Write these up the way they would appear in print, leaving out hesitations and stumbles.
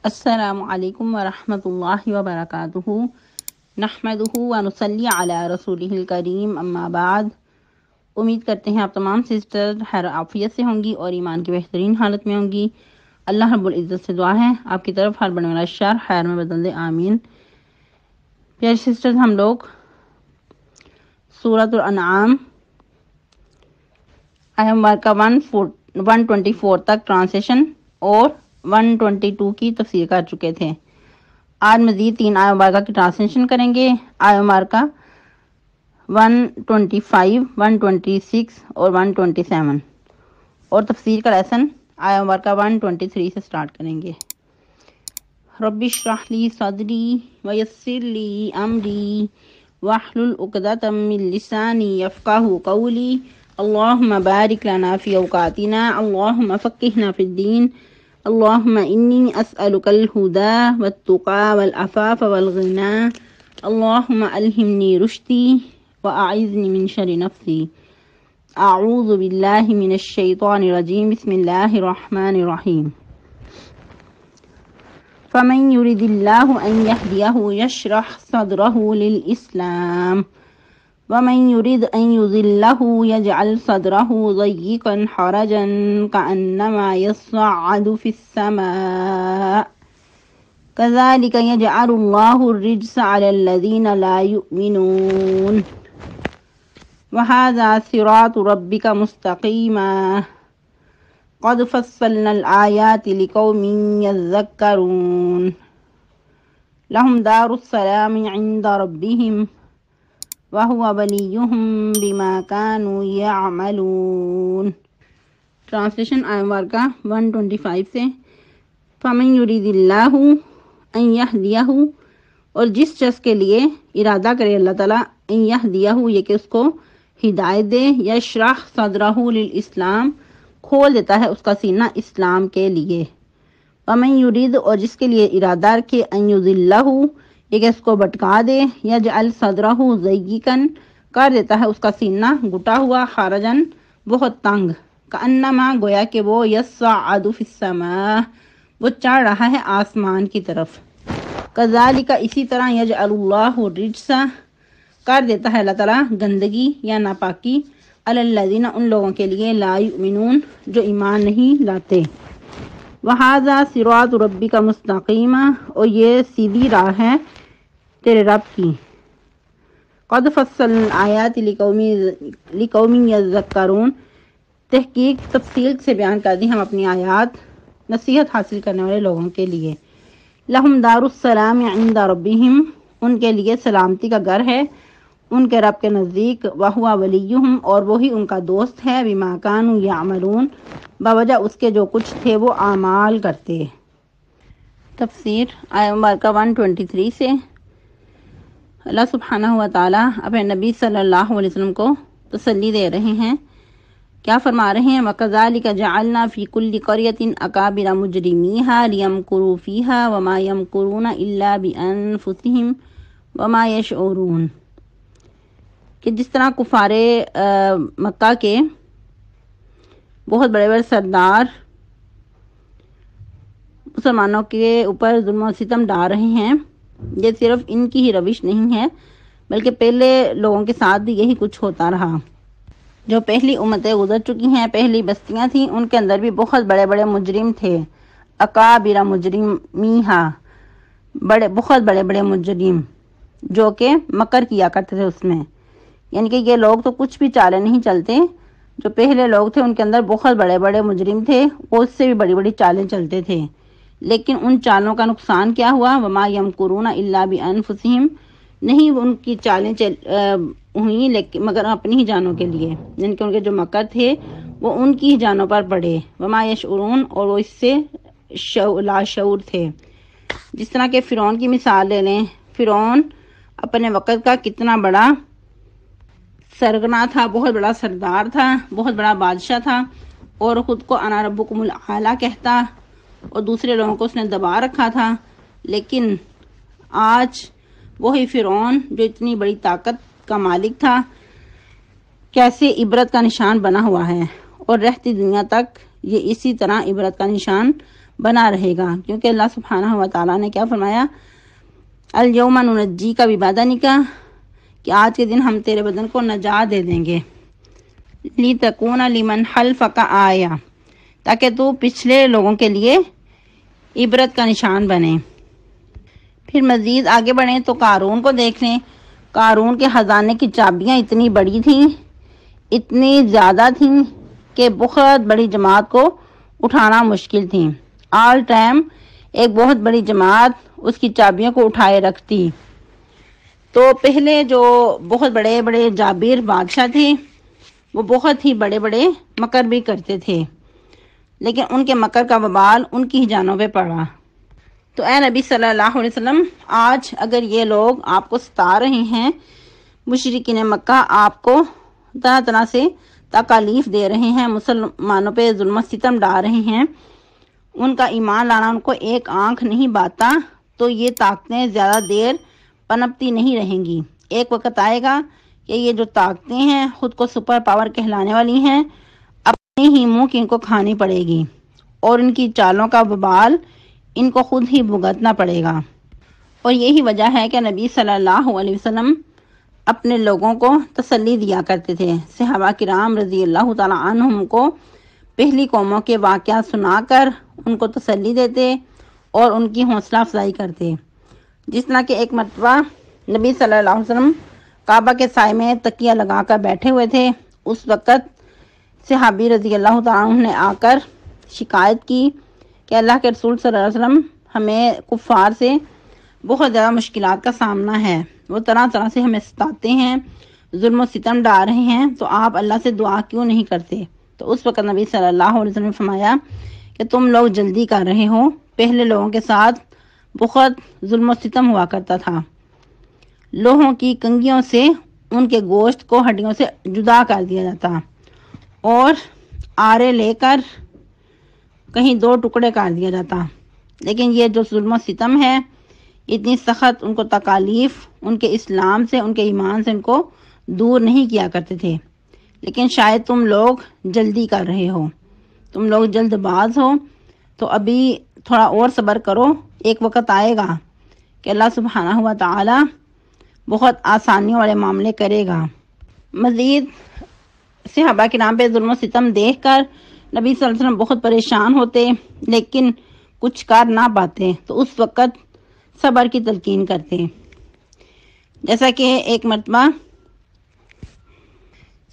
السلام علیکم ورحمۃ اللہ وبرکاتہ۔ نحمدہ ونصلی علی رسولہ الکریم، اما بعد۔ امید کرتے ہیں آپ تمام سسٹر خیر عافیت سے ہوں گی اور ایمان کی بہترین حالت میں ہوں گی۔ اللہ رب العزت سے دعا ہے آپ کی طرف ہر بڑھنے والا شر خیر میں بدل دے، آمین۔ پیاری سسٹر، ہم لوگ سورۃ الانعام آیت مبارکہ 124 تک ٹرانسلیشن اور 122 کی تفسیر کر چکے تھے۔ آج مزید 3 آیت مبارکہ کی ٹرانسلیشن کریں گے، آیت مبارکہ 125، 126 اور 127، اور تفسیر کا لیسن آیت مبارکہ 123 سے سٹارٹ کریں گے۔ رب اشرح لی صدری ویسر لی امری واحلل عقدۃ من لسانی یفقہوا قولی اللہم بارک لنا فی اوقاتنا اللہم فقہنا فی الدین اللہم انی اسألک الہدی والتقی والعفاف والغنی اللہم الہمنی رشدی واعذنی من شر نفسی۔ اعوذ باللہ من الشیطان الرجیم، بسم اللہ الرحمن الرحیم۔ فمن يرد الله أن يهديه يشرح صدره للإسلام ومن يرد أن يضله يجعل صدره ضيقا حرجا كأنما يصعد في السماء كذلك يجعل الله الرجس على الذين لا يؤمنون وهذا صراط ربك مستقيما قد فصلنا الآيات لقوم يذكرون لهم دار السلام عند ربهم وهو وليهم بما كانوا يعملون۔ ٹرانسلیشن آیت مبارکہ 125 سے، فمن یرید اللہ ان یہدیہ، اور جس شخص کے لیے ارادہ کرے اللہ تعالیٰ، ان یہدیہ یہ کہ اس کو ہدایت دے، یشرح صدرہ للاسلام کھول دیتا ہے اس کا سینہ اسلام کے لیے، ومن یرید اور جس کے لیے ارادہ رکھے، ان یضلہ یہ کہ اس کو بھٹکا دے، یجعل صدرہ ضیقا کر دیتا ہے اس کا سینہ گھٹا ہوا، خارجن بہت تنگ، کانما گویا کہ وہ یصعد فی السماء وہ چڑھ رہا ہے آسمان کی طرف، کذالک اسی طرح یجعل اللہ الرجس کر دیتا ہے اللہ تعالیٰ گندگی یا ناپاکی، علی الذین ان لوگوں کے لیے لا یؤمنون جو ایمان نہیں لاتے، وہذا صراط ربک مستقیما اور یہ سیدھی راہ ہے تیرے رب کی، قد فصلنا الآیات لقوم یذکرون تحقیق تفصیل سے بیان کر دی ہم اپنی آیات نصیحت حاصل کرنے والے لوگوں کے لیے، لہم دار السلام عند ربہم ان کے لیے سلامتی کا گھر ہے ان کے رب کے نزدیک، وہو ولیہم اور وہی ان کا دوست ہے، بما کانوا یعملون بوجہ اس کے جو کچھ تھے وہ اعمال کرتے۔ تفسیر آیت مبارکہ 123 سے، اللہ سبحانہ و تعالیٰ اپنے نبی صلی اللہ علیہ وسلم کو تسلی دے رہے ہیں، کیا فرما رہے ہیں؟ وَكَذَلِكَ جَعَلْنَا فِي كُلِّ قَرْيَةٍ أَكَابِرَ مُجْرِمِيهَا لِيَمْكُرُوا فِيهَا وَمَا يَمْكُرُونَ إِلَّا بِأَنفُسِهِمْ وَمَا يَشْعُرُونَ، کہ جس طرح کفار مکہ کے بہت بڑے بڑے سردار مسلمانوں کے اوپر ظلم و ستم ڈال رہے ہیں، یہ صرف ان کی ہی روش نہیں ہے بلکہ پہلے لوگوں کے ساتھ بھی یہی کچھ ہوتا رہا، جو پہلی امتیں گزر چکی ہیں، پہلی بستیاں تھیں، ان کے اندر بھی بہت بڑے بڑے مجرم تھے، اکابر مجرمیہا بہت بڑے بڑے مجرم جو کہ مکر کیا کرتے تھے اس میں، یعنی کہ یہ لوگ تو کچھ بھی چالیں نہیں چلتے، جو پہلے لوگ تھے ان کے اندر بہت بڑے بڑے مجرم تھے، وہ اس سے بھی بڑی بڑی چالیں چلتے تھے، لیکن ان چالوں کا نقصان کیا ہوا؟ وما یمکرون الا بانفسہم نہیں ان کی چالیں ہوئیں لیکن مگر اپنی ہی جانوں کے لیے، یعنی کہ ان کے جو مکر تھے وہ ان کی ہی جانوں پر پڑے، وما یشعرون اور وہ اس سے لاشعور تھے۔ جس طرح کہ فرعون کی مثال لے لیں، فرعون اپنے وقت کا کتنا بڑا سرغنا تھا، بہت بڑا سردار تھا، بہت بڑا بادشاہ تھا، اور خود کو انا ربکم الاعلی کہتا اور دوسرے لوگوں کو اس نے دبا رکھا تھا، لیکن آج وہی فرعون جو اتنی بڑی طاقت کا مالک تھا کیسے عبرت کا نشان بنا ہوا ہے، اور رہتی دنیا تک یہ اسی طرح عبرت کا نشان بنا رہے گا، کیونکہ اللہ سبحانہ و تعالیٰ نے کیا فرمایا، الیوم ننجیک ببدنک، کہ آج کے دن ہم تیرے بدن کو نجات دے دیں گے، لتکون لمن خلفک آیہ، تاکہ تو پچھلے لوگوں کے لیے عبرت کا نشان بنے۔ پھر مزید آگے بڑھیں تو قارون کو دیکھ لیں۔ قارون کے خزانے کی چابیاں اتنی بڑی تھیں، اتنی زیادہ تھیں کہ بہت بڑی جماعت کو اٹھانا مشکل تھی۔ آل ٹائم ایک بہت بڑی جماعت اس کی چابیوں کو اٹھائے رکھتی۔ تو پہلے جو بہت بڑے بڑے جابر بادشاہ تھے وہ بہت ہی بڑے بڑے مکر بھی کرتے تھے، لیکن ان کے مکر کا وبال ان کی جانوں پہ پڑا۔ تو اے نبی صلی اللہ علیہ وسلم، آج اگر یہ لوگ آپ کو ستا رہے ہیں، مشرکین مکہ آپ کو طرح طرح سے تکالیف دے رہے ہیں، مسلمانوں پہ ظلم و ستم ڈال رہے ہیں، ان کا ایمان لانا ان کو ایک آنکھ نہیں باتا، تو یہ طاقتیں زیادہ دیر پنپتی نہیں رہیں گی۔ ایک وقت آئے گا کہ یہ جو طاقتیں ہیں خود کو سپر پاور کہلانے والی ہیں، اپنے ہی منہ کی ان کو کھانی پڑے گی، اور ان کی چالوں کا وبال ان کو خود ہی بھگتنا پڑے گا۔ اور یہی وجہ ہے کہ نبی صلی اللہ علیہ وسلم اپنے لوگوں کو تسلی دیا کرتے تھے۔ صحابہ کرام رضی اللہ تعالیٰ عنہم کو پہلی قوموں کے واقعات سنا کر ان کو تسلی دیتے اور ان کی حوصلہ افزائی کرتے۔ جس طرح کہ ایک مرتبہ نبی صلی اللہ علیہ وسلم کعبہ کے سائے میں تکیہ لگا کر بیٹھے ہوئے تھے، اس وقت صحابی رضی اللہ تعالیٰ عنہ نے آ کر شکایت کی کہ اللہ کے رسول صلی اللہ علیہ وسلم، ہمیں کفار سے بہت زیادہ مشکلات کا سامنا ہے، وہ طرح طرح سے ہمیں ستاتے ہیں، ظلم و ستم ڈال رہے ہیں، تو آپ اللہ سے دعا کیوں نہیں کرتے؟ تو اس وقت نبی صلی اللہ علیہ وسلم نے فرمایا کہ تم لوگ جلدی کر رہے ہو، پہلے لوگوں کے ساتھ بہت ظلم و ستم ہوا کرتا تھا، لوہوں کی کنگھیوں سے ان کے گوشت کو ہڈیوں سے جدا کر دیا جاتا اور آرے لے کر کہیں دو ٹکڑے کر دیا جاتا، لیکن یہ جو ظلم و ستم ہے، اتنی سخت ان کو تکالیف ان کے اسلام سے، ان کے ایمان سے ان کو دور نہیں کیا کرتے تھے۔ لیکن شاید تم لوگ جلدی کر رہے ہو، تم لوگ جلد باز ہو، تو ابھی تھوڑا اور صبر کرو، ایک وقت آئے گا کہ اللہ سبحانہ و تعالی بہت آسانیوں والے معاملے کرے گا۔ مزید صحابہ کے نام پہ ظلم و ستم دیکھ کر نبی صلی اللہ علیہ وسلم بہت پریشان ہوتے، لیکن کچھ کر نہ پاتے، تو اس وقت صبر کی تلقین کرتے۔ جیسا کہ ایک مرتبہ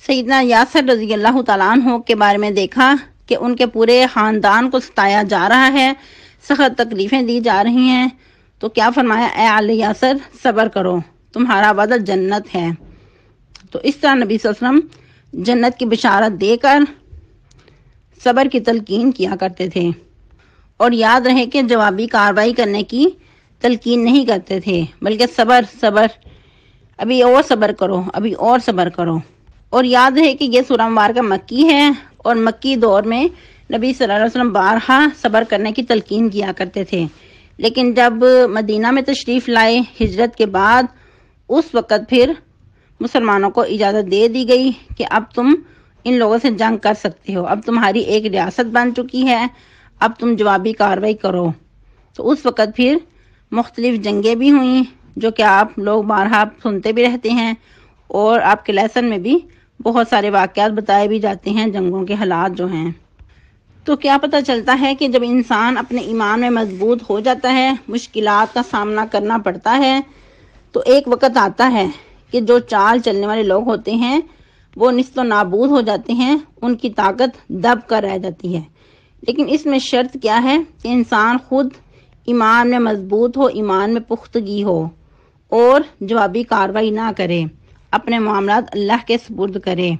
سیدنا یاسر رضی اللہ تعالیٰ عنہ کے بارے میں دیکھا کہ ان کے پورے خاندان کو ستایا جا رہا ہے، سخت تکلیفیں دی جا رہی ہیں، تو کیا فرمایا، اے آل یاسر صبر کرو، تمہارا وعدہ جنت ہے۔ تو اس طرح نبی صلی اللہ علیہ وسلم جنت کی بشارت دے کر صبر کی تلقین کیا کرتے تھے، اور یاد رہے کہ جوابی کارروائی کرنے کی تلقین نہیں کرتے تھے، بلکہ صبر صبر، ابھی اور صبر کرو، ابھی اور صبر کرو۔ اور یاد رہے کہ یہ سورہ مبارکہ مکی ہے، اور مکی دور میں نبی صلی اللہ علیہ وسلم بارہا صبر کرنے کی تلقین کیا کرتے تھے، لیکن جب مدینہ میں تشریف لائے ہجرت کے بعد، اس وقت پھر مسلمانوں کو اجازت دے دی گئی کہ اب تم ان لوگوں سے جنگ کر سکتے ہو، اب تمہاری ایک ریاست بن چکی ہے، اب تم جوابی کارروائی کرو۔ تو اس وقت پھر مختلف جنگیں بھی ہوئیں، جو کہ آپ لوگ بارہا سنتے بھی رہتے ہیں، اور آپ کے لیسن میں بھی بہت سارے واقعات بتائے بھی جاتے ہیں، جنگوں کے حالات جو ہیں۔ تو کیا پتہ چلتا ہے کہ جب انسان اپنے ایمان میں مضبوط ہو جاتا ہے، مشکلات کا سامنا کرنا پڑتا ہے، تو ایک وقت آتا ہے کہ جو چال چلنے والے لوگ ہوتے ہیں وہ نیست و نابود ہو جاتے ہیں، ان کی طاقت دب کر رہ جاتی ہے۔ لیکن اس میں شرط کیا ہے کہ انسان خود ایمان میں مضبوط ہو، ایمان میں پختگی ہو، اور جوابی کارروائی نہ کرے، اپنے معاملات اللہ کے سپرد کرے۔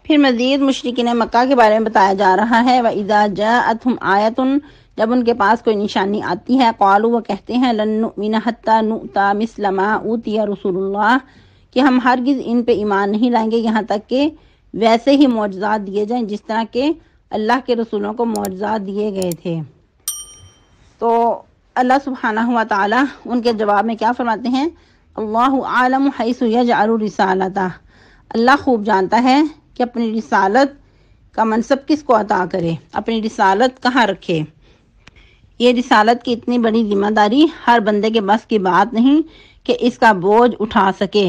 پھر مزید مشرکین مکہ کے بارے میں بتایا جا رہا ہے، وَإِذَا جَاءَتْهُمْ آیَةٌ، جب ان کے پاس کوئی نشانی آتی ہے، قالوا، وہ کہتے ہیں، لن نؤمن حتی نؤتی مثل ما اوتی رسول اللہ، کہ ہم ہرگز ان پہ ایمان نہیں لائیں گے یہاں تک کہ ویسے ہی معجزات دیے جائیں جس طرح کہ اللہ کے رسولوں کو معجزات دیے گئے تھے۔ تو اللہ سبحانہ و تعالی ان کے جواب میں کیا فرماتے ہیں، اللہ عالم حیث یجعل رسالتہ، اللہ خوب جانتا ہے کہ اپنی رسالت کا منصب کس کو عطا کرے، اپنی رسالت کہاں رکھے۔ یہ رسالت کی اتنی بڑی ذمہ داری ہر بندے کے بس کی بات نہیں کہ اس کا بوجھ اٹھا سکے۔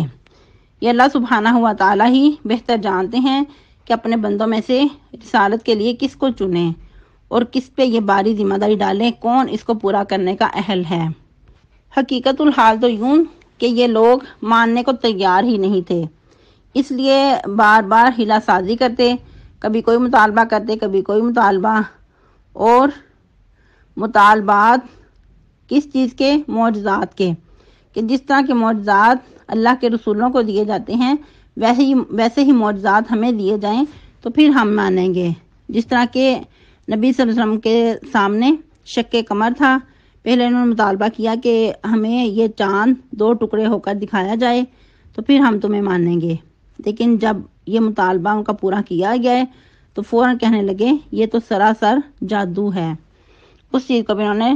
یہ اللہ سبحانہ و تعالیٰ ہی بہتر جانتے ہیں کہ اپنے بندوں میں سے رسالت کے لیے کس کو چنیں اور کس پہ یہ باری ذمہ داری ڈالیں، کون اس کو پورا کرنے کا اہل ہے۔ حقیقت الحال تو یوں کہ یہ لوگ ماننے کو تیار ہی نہیں تھے، اس لیے بار بار ہیلا سازی کرتے، کبھی کوئی مطالبہ کرتے کبھی کوئی مطالبہ، اور مطالبات کس چیز کے؟ معجزات کے، کہ جس طرح کے معجزات اللہ کے رسولوں کو دیے جاتے ہیں ویسے ہی معجزات ہمیں دیے جائیں تو پھر ہم مانیں گے۔ جس طرح کہ نبی صلی اللہ علیہ وسلم کے سامنے شق قمر تھا، پہلے انہوں نے مطالبہ کیا کہ ہمیں یہ چاند 2 ٹکڑے ہو کر دکھایا جائے تو پھر ہم تمہیں مانیں گے، لیکن جب یہ مطالبہ ان کا پورا کیا گیا تو فوراً کہنے لگے یہ تو سراسر جادو ہے۔ اس چیز کو بھی انہوں نے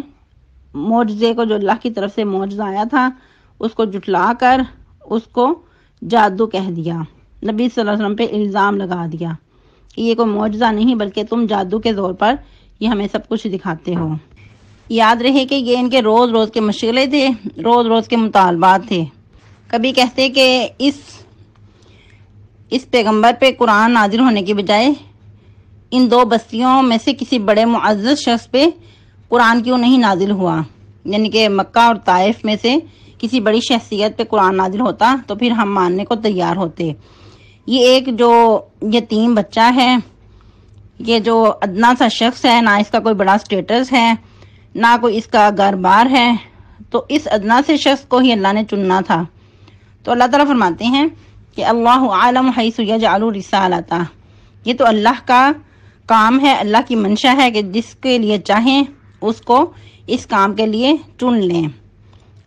معجزے کو جو اللہ کی طرف سے معجزہ آیا تھا اس کو جھٹلا کر اس کو جادو کہہ دیا، نبی صلی اللہ علیہ وسلم پہ الزام لگا دیا کہ یہ کوئی معجزہ نہیں بلکہ تم جادو کے زور پر یہ ہمیں سب کچھ دکھاتے ہو۔ یاد رہے کہ یہ ان کے روز روز کے مشغلے تھے، روز روز کے مطالبات تھے۔ کبھی کہتے کہ اس پیغمبر پہ قرآن نازل ہونے کی بجائے ان 2 بستیوں میں سے کسی بڑے معزز شخص پہ قرآن کیوں نہیں نازل ہوا، یعنی کہ مکہ اور طائف میں سے کسی بڑی شخصیت پہ قرآن نازل ہوتا تو پھر ہم ماننے کو تیار ہوتے۔ یہ ایک جو یتیم بچہ ہے، یہ جو ادنا سا شخص ہے، نہ اس کا کوئی بڑا سٹیٹس ہے نہ کوئی اس کا گھر بار ہے، تو اس ادنا سے شخص کو ہی اللہ نے چننا تھا۔ تو اللہ تعالیٰ فرماتے ہیں کہ اللہ عالم حیث یجعل رسالتہ، یہ تو اللہ کا کام ہے، اللہ کی منشا ہے کہ جس کے لیے چاہیں اس کو اس کام کے لیے چن لیں۔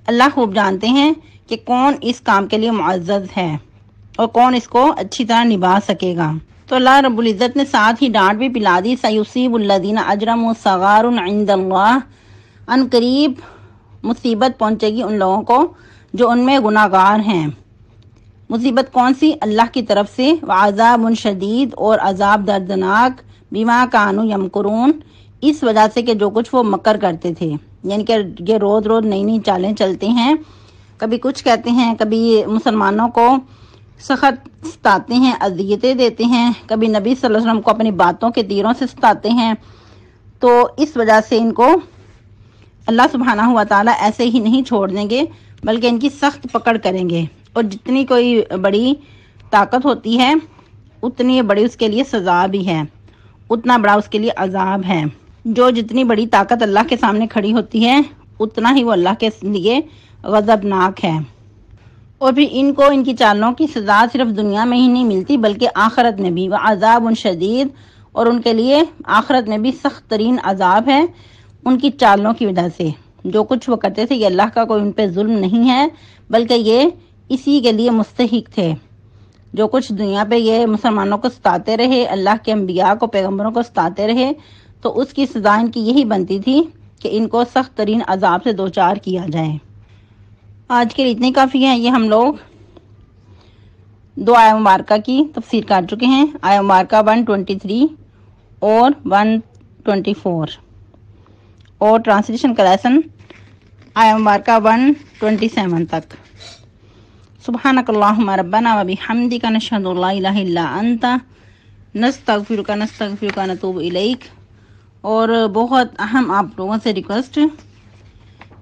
اللہ خوب جانتے ہیں کہ کون اس کام کے لیے معزز ہے اور کون اس کو اچھی طرح نبھا سکے گا۔ تو اللہ رب العزت نے ساتھ ہی ڈانٹ بھی پلا دی، سیصیب الذین اجرموا صغار عند اللہ، ان قریب مصیبت پہنچے گی ان لوگوں کو جو ان میں گناہ گار ہیں۔ مصیبت کون سی؟ اللہ کی طرف سے، وعذاب شدید، اور عذاب دردناک، بما کانوا یمکرون، اس وجہ سے کہ جو کچھ وہ مکر کرتے تھے، یعنی کہ یہ روز روز نئی نئی چالیں چلتے ہیں، کبھی کچھ کہتے ہیں، کبھی مسلمانوں کو سخت ستاتے ہیں، اذیتیں دیتے ہیں، کبھی نبی صلی اللہ علیہ وسلم کو اپنی باتوں کے تیروں سے ستاتے ہیں، تو اس وجہ سے ان کو اللہ سبحانہ و تعالیٰ ایسے ہی نہیں چھوڑ دیں گے بلکہ ان کی سخت پکڑ کریں گے، اور جتنی کوئی بڑی طاقت ہوتی ہے اتنی بڑی اس کے لیے سزا بھی ہے، اتنا بڑا اس کے لیے عذاب ہے۔ جو جتنی بڑی طاقت اللہ کے سامنے کھڑی ہوتی ہے اتنا ہی وہ اللہ کے لیے غضبناک ہے۔ اور پھر ان کو ان کی چالوں کی سزا صرف دنیا میں ہی نہیں ملتی بلکہ آخرت میں بھی، وعذاب شدید، اور ان کے لیے آخرت میں بھی سخت ترین عذاب ہے ان کی چالوں کی وجہ سے۔ جو کچھ وہ کرتے تھے یہ اللہ کا کوئی ان پہ ظلم نہیں ہے بلکہ یہ اسی کے لیے مستحق تھے۔ جو کچھ دنیا پہ یہ مسلمانوں کو ستاتے رہے، اللہ کے انبیاء کو، پیغمبروں کو ستاتے رہے، تو اس کی سزا ان کی یہی بنتی تھی کہ ان کو سخت ترین عذاب سے دوچار کیا جائے۔ آج کے لیے اتنی کافی ہے، یہ ہم لوگ 2 آیہ مبارکہ کی تفسیر کر چکے ہیں، آیہ مبارکہ 123 اور 124، اور ٹرانسلیشن کا لیسن آیہ مبارکہ 127 تک۔ سبحانک اللہم ربنا وبحمدک، نشہد ان لا الہ الا انت، نستغفرک نتوب الیک۔ اور بہت اہم آپ لوگوں سے ریکویسٹ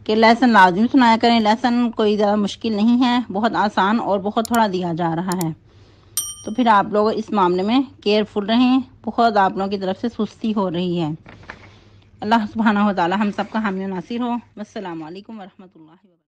کہ لیسن لازم سنایا کریں، لیسن کوئی زیادہ مشکل نہیں ہے، بہت آسان اور بہت تھوڑا دیا جا رہا ہے، تو پھر آپ لوگ اس معاملے میں کیئرفل رہیں، بہت آپ لوگوں کی طرف سے سستی ہو رہی ہے۔ اللہ سبحانہ و تعالی ہم سب کا حامی و ناصر ہو۔ والسلام علیکم ورحمۃ اللہ وبرکاتہ۔